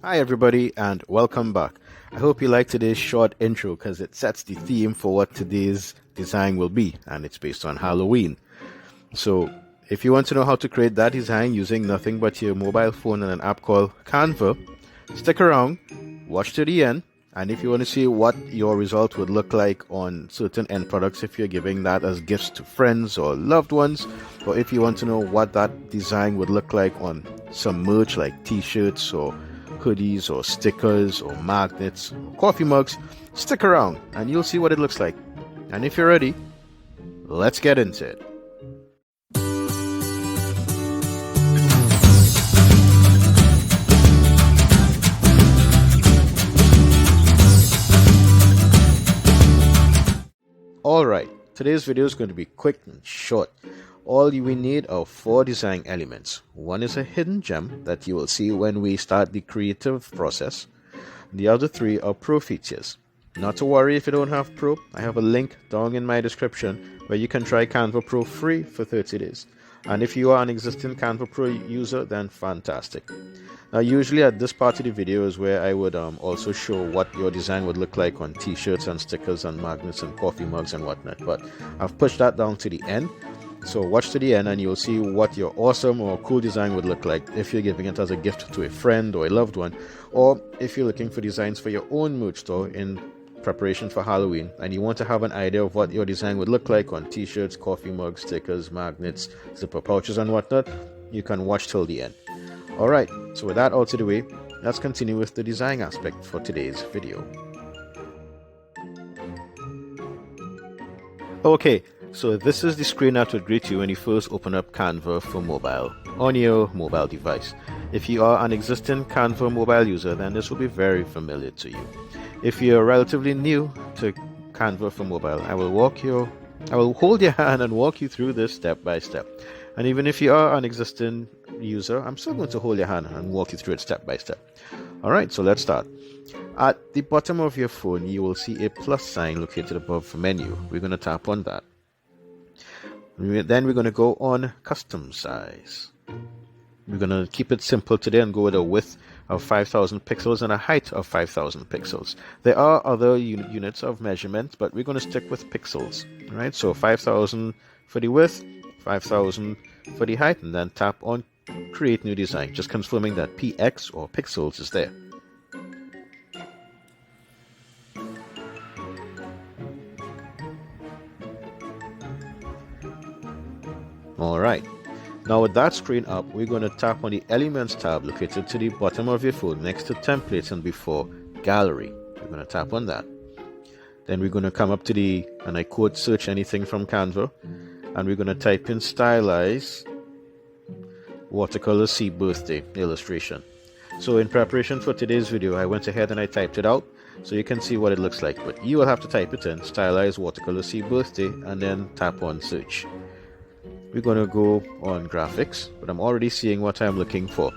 Hi everybody and welcome back. I hope you like today's short intro because it sets the theme for what today's design will be, and it's based on Halloween. So if you want to know how to create that design using nothing but your mobile phone and an app called Canva, stick around, watch to the end, and if you want to see what your result would look like on certain end products, if you're giving that as gifts to friends or loved ones, or if you want to know what that design would look like on some merch like t-shirts or hoodies or stickers or magnets or coffee mugs, stick around and you'll see what it looks like. And if you're ready, let's get into it. Alright, today's video is going to be quick and short. All we need are 4 design elements. One is a hidden gem that you will see when we start the creative process. The other 3 are pro features. Not to worry if you don't have pro, I have a link down in my description where you can try Canva Pro free for 30 days. And if you are an existing Canva Pro user, then fantastic. Now usually at this part of the video is where I would also show what your design would look like on t-shirts and stickers and magnets and coffee mugs and whatnot, but I've pushed that down to the end. So watch to the end and you'll see what your awesome or cool design would look like if you're giving it as a gift to a friend or a loved one, or if you're looking for designs for your own merch store in preparation for Halloween and you want to have an idea of what your design would look like on t-shirts, coffee mugs, stickers, magnets, zipper pouches and whatnot. You can watch till the end. Alright, so with that out of the way, let's continue with the design aspect for today's video. Okay, so this is the screen that would greet you when you first open up Canva for mobile on your mobile device. If you are an existing Canva mobile user, then this will be very familiar to you. If you're relatively new to Canva for mobile, I will hold your hand and walk you through this step by step. And even if you are an existing user, I'm still going to hold your hand and walk you through it step by step. Alright, so let's start. At the bottom of your phone, you will see a plus sign located above the menu. We're going to tap on that. Then we're going to go on custom size. We're going to keep it simple today and go with a width of 5,000 pixels and a height of 5,000 pixels. There are other units of measurement, but we're going to stick with pixels. Right? So 5,000 for the width, 5,000 for the height, and then tap on create new design, just confirming that px or pixels is there. Alright, now with that screen up, we're going to tap on the Elements tab located to the bottom of your phone next to Templates and before Gallery. We're going to tap on that. Then we're going to come up to the, and I quote, search anything from Canva, and we're going to type in Stylize Watercolor Sea Birthday Illustration. So in preparation for today's video, I went ahead and I typed it out so you can see what it looks like, but you will have to type it in, Stylize Watercolor Sea Birthday, and then tap on search. We're going to go on graphics, but I'm already seeing what I'm looking for.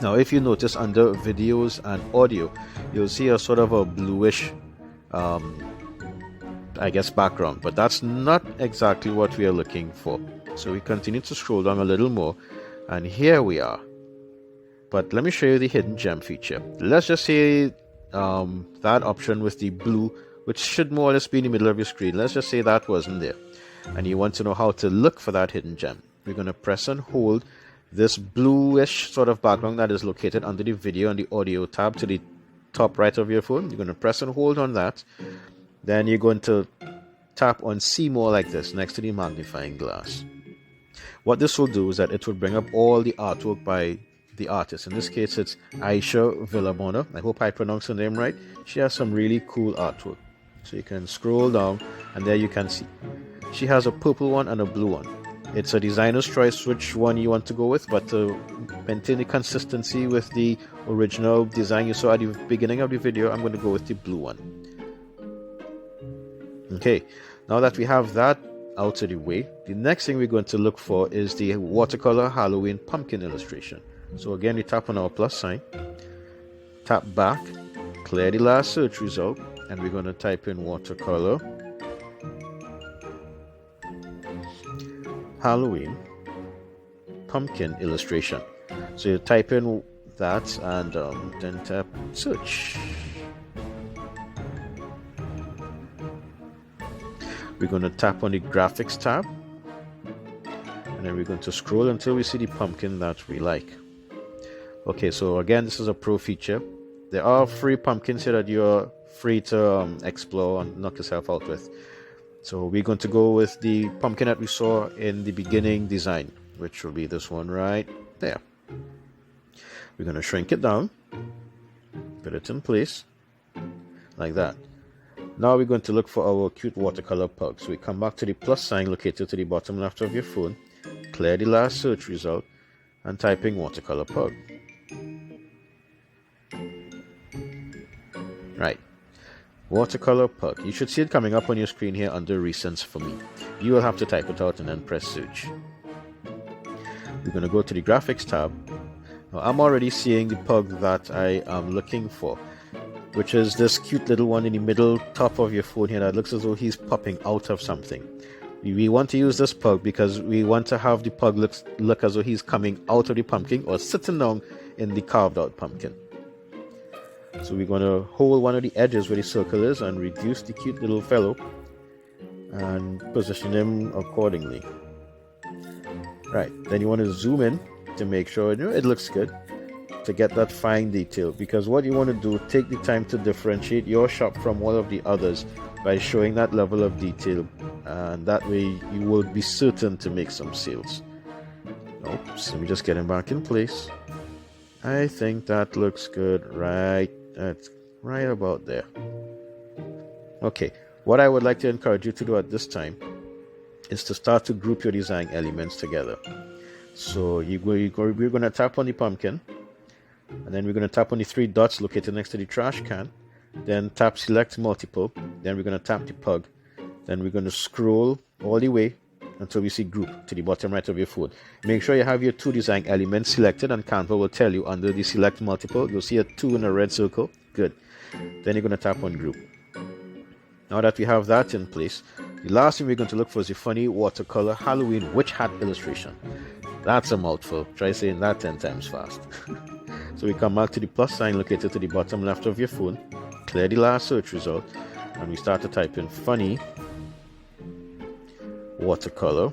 Now if you notice under videos and audio, you'll see a sort of a bluish I guess background, but that's not exactly what we are looking for. So we continue to scroll down a little more, and here we are. But let me show you the hidden gem feature. Let's just say that option with the blue, which should more or less be in the middle of your screen, let's just say that wasn't there, and you want to know how to look for that hidden gem. We're going to press and hold this bluish sort of background that is located under the video and the audio tab to the top right of your phone. You're going to press and hold on that. Then you're going to tap on see more like this next to the magnifying glass. What this will do is that it will bring up all the artwork by the artist. In this case, it's Aisha Villamona. I hope I pronounced her name right. She has some really cool artwork. So you can scroll down and there you can see. She has a purple one and a blue one. It's a designer's choice which one you want to go with, but to maintain the consistency with the original design you saw at the beginning of the video, I'm going to go with the blue one. Okay, now that we have that out of the way, the next thing we're going to look for is the watercolor Halloween pumpkin illustration. So again, we tap on our plus sign, tap back, clear the last search result, and we're going to type in watercolor Halloween pumpkin illustration. So you type in that, and then tap search. We're going to tap on the graphics tab, and then we're going to scroll until we see the pumpkin that we like. Okay, so again, this is a pro feature. There are free pumpkins here that you're free to explore and knock yourself out with. So we're going to go with the pumpkin that we saw in the beginning design, which will be this one right there. We're going to shrink it down, put it in place, like that. Now we're going to look for our cute watercolor pug. So we come back to the plus sign located to the bottom left of your phone, clear the last search result, and type in watercolor pug. Right. Watercolor pug. You should see it coming up on your screen here under recents for me. You will have to type it out and then press search. We're going to go to the graphics tab. Now, I'm already seeing the pug that I am looking for, which is this cute little one in the middle top of your phone here that looks as though he's popping out of something. We want to use this pug because we want to have the pug look as though he's coming out of the pumpkin or sitting down in the carved out pumpkin. So we're going to hold one of the edges where the circle is and reduce the cute little fellow and position him accordingly. Right, then you want to zoom in to make sure it looks good, to get that fine detail, because what you want to do, take the time to differentiate your shop from all of the others by showing that level of detail, and that way you will be certain to make some sales. So let me just get him back in place. I think that looks good. That's right about there. Okay, what I would like to encourage you to do at this time is to start to group your design elements together. So we're going to tap on the pumpkin, and then we're going to tap on the three dots located next to the trash can, then tap select multiple, then we're going to tap the pug, then we're going to scroll all the way until we see group to the bottom right of your phone. Make sure you have your two design elements selected, and Canva will tell you under the select multiple, you'll see a 2 in a red circle. Good. Then you're going to tap on group. Now that we have that in place, the last thing we're going to look for is a funny watercolor Halloween witch hat illustration. That's a mouthful. Try saying that 10 times fast. So we come back to the plus sign located to the bottom left of your phone, clear the last search result, and we start to type in funny watercolor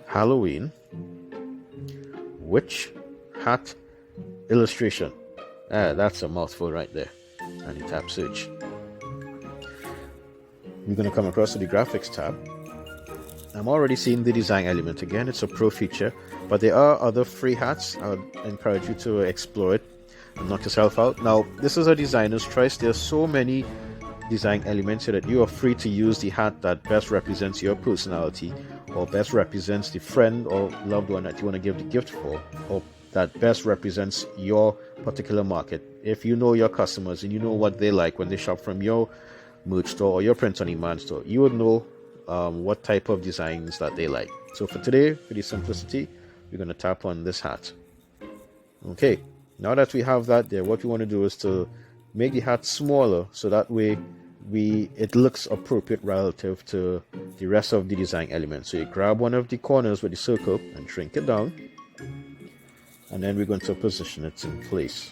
Halloween witch hat illustration. That's a mouthful right there. And you tap search. We're going to come across to the graphics tab. I'm already seeing the design element. Again, it's a pro feature, but there are other free hats. I would encourage you to explore it and knock yourself out. Now, this is a designer's choice. There are so many design elements so that you are free to use the hat that best represents your personality, or best represents the friend or loved one that you want to give the gift for, or that best represents your particular market. If you know your customers and you know what they like when they shop from your merch store or your print-on-demand store, you would know what type of designs that they like. So for today, for the simplicity, we're going to tap on this hat. Okay, now that we have that there, what we want to do is to make the hat smaller, so that way it looks appropriate relative to the rest of the design elements. So you grab one of the corners with the circle and shrink it down, and then we're going to position it in place.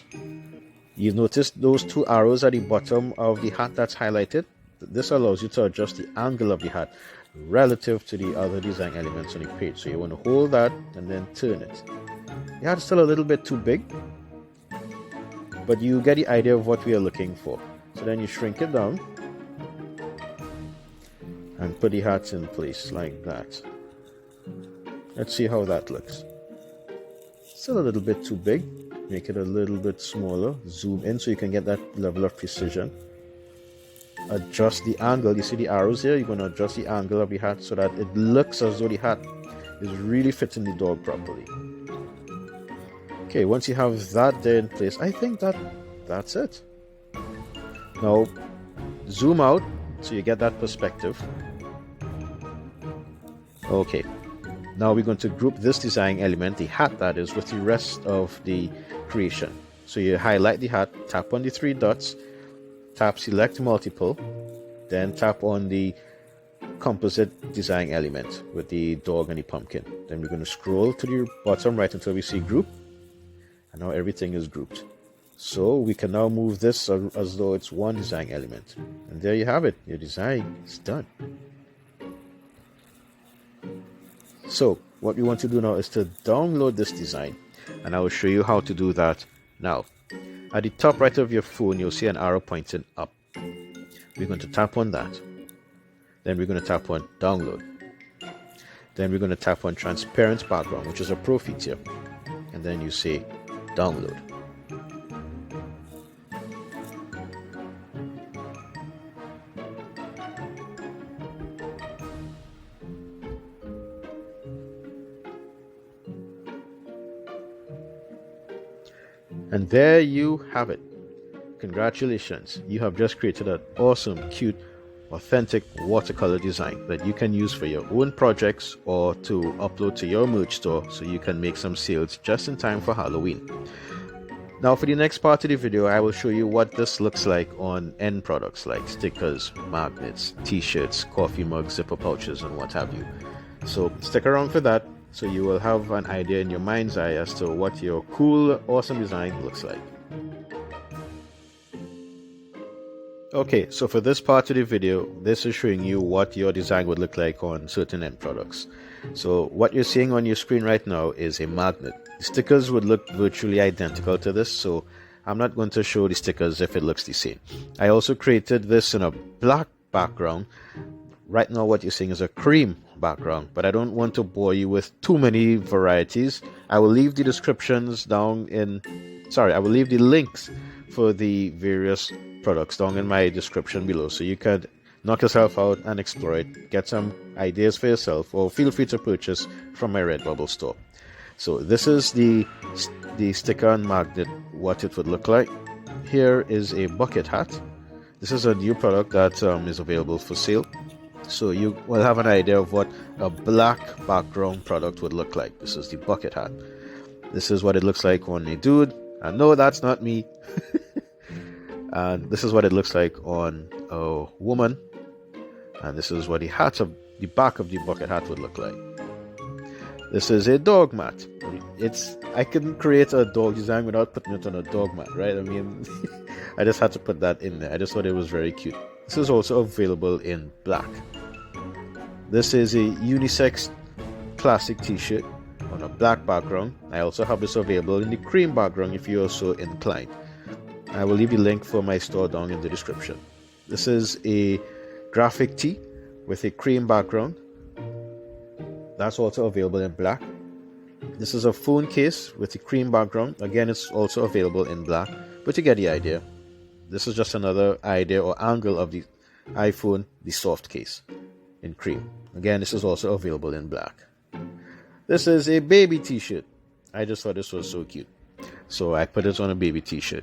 You notice those two arrows at the bottom of the hat that's highlighted. This allows you to adjust the angle of the hat relative to the other design elements on the page. So you want to hold that and then turn it. The hat's still a little bit too big, but you get the idea of what we are looking for. So then you shrink it down and put the hat in place like that. Let's see how that looks. Still a little bit too big. Make it a little bit smaller. Zoom in so you can get that level of precision. Adjust the angle. You see the arrows here? You're going to adjust the angle of the hat so that it looks as though the hat is really fitting the dog properly. Okay, once you have that there in place, I think that's it. Now, zoom out so you get that perspective. Okay, now we're going to group this design element, the hat that is, with the rest of the creation. So you highlight the hat, tap on the three dots, tap select multiple, then tap on the composite design element with the dog and the pumpkin. Then we're going to scroll to the bottom right until we see group, and now everything is grouped. So we can now move this as though it's one design element, and there you have it. Your design is done. So what we want to do now is to download this design, and I will show you how to do that now. At the top right of your phone, you'll see an arrow pointing up. We're going to tap on that. Then we're going to tap on download. Then we're going to tap on transparent background, which is a pro feature. And then you say download. And there you have it. Congratulations, you have just created an awesome, cute, authentic watercolor design that you can use for your own projects or to upload to your merch store so you can make some sales just in time for Halloween. Now for the next part of the video, I will show you what this looks like on end products like stickers, magnets, t-shirts, coffee mugs, zipper pouches, and what have you. So stick around for that, so you will have an idea in your mind's eye as to what your cool, awesome design looks like. Okay, so for this part of the video, this is showing you what your design would look like on certain end products. So what you're seeing on your screen right now is a magnet. The stickers would look virtually identical to this, so I'm not going to show the stickers if it looks the same. I also created this in a black background. Right now what you're seeing is a cream background, but I don't want to bore you with too many varieties. I will leave the descriptions down in, I will leave the links for the various products down in my description below, so you could knock yourself out and explore it, get some ideas for yourself, or feel free to purchase from my Redbubble store. So this is the sticker and magnet, what it would look like. Here is a bucket hat. This is a new product that is available for sale, so you will have an idea of what a black background product would look like. This is the bucket hat. This is what it looks like on a dude, and no, that's not me. And this is what it looks like on a woman, and this is what the back of the bucket hat would look like. This is a dog mat. I couldn't create a dog design without putting it on a dog mat, right? I mean, I just had to put that in there. I just thought it was very cute. This is also available in black. This is a unisex classic t-shirt on a black background. I also have this available in the cream background if you are so inclined. I will leave the link for my store down in the description. This is a graphic tee with a cream background. That's also available in black. This is a phone case with a cream background. Again, it's also available in black, but you get the idea. This is just another idea or angle of the iPhone, the soft case in cream. Again, this is also available in black. This is a baby t-shirt. I just thought this was so cute, so I put it on a baby t-shirt.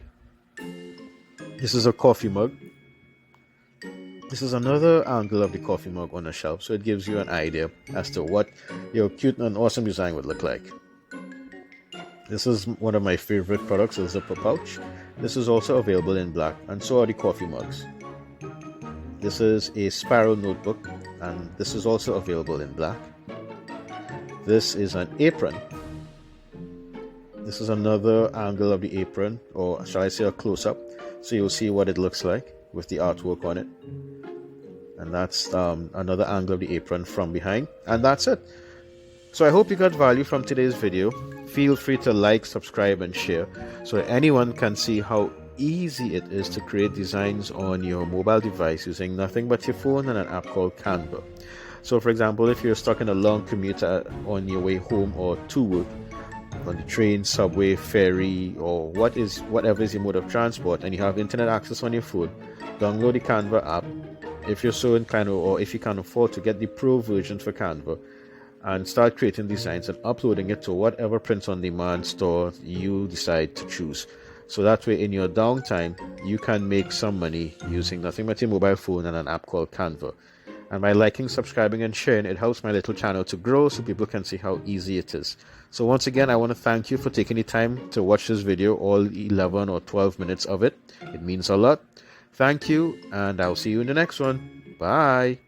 This is a coffee mug. This is another angle of the coffee mug on a shelf, so it gives you an idea as to what your cute and awesome design would look like. This is one of my favorite products, a zipper pouch. This is also available in black, and so are the coffee mugs. This is a spiral notebook, and this is also available in black. This is an apron. This is another angle of the apron, or shall I say a close-up, so you'll see what it looks like with the artwork on it. And that's another angle of the apron from behind, and that's it. So I hope you got value from today's video. Feel free to like, subscribe, and share so that anyone can see how easy it is to create designs on your mobile device using nothing but your phone and an app called Canva. So for example, if you're stuck in a long commute on your way home or to work, on the train, subway, ferry, or whatever is your mode of transport, and you have internet access on your phone, download the Canva app if you're so inclined, or if you can afford to get the pro version for Canva, and start creating designs and uploading it to whatever print-on-demand store you decide to choose. So that way, in your downtime, you can make some money using nothing but your mobile phone and an app called Canva. And by liking, subscribing, and sharing, it helps my little channel to grow so people can see how easy it is. So once again, I want to thank you for taking the time to watch this video, all 11 or 12 minutes of it. It means a lot. Thank you, and I'll see you in the next one. Bye.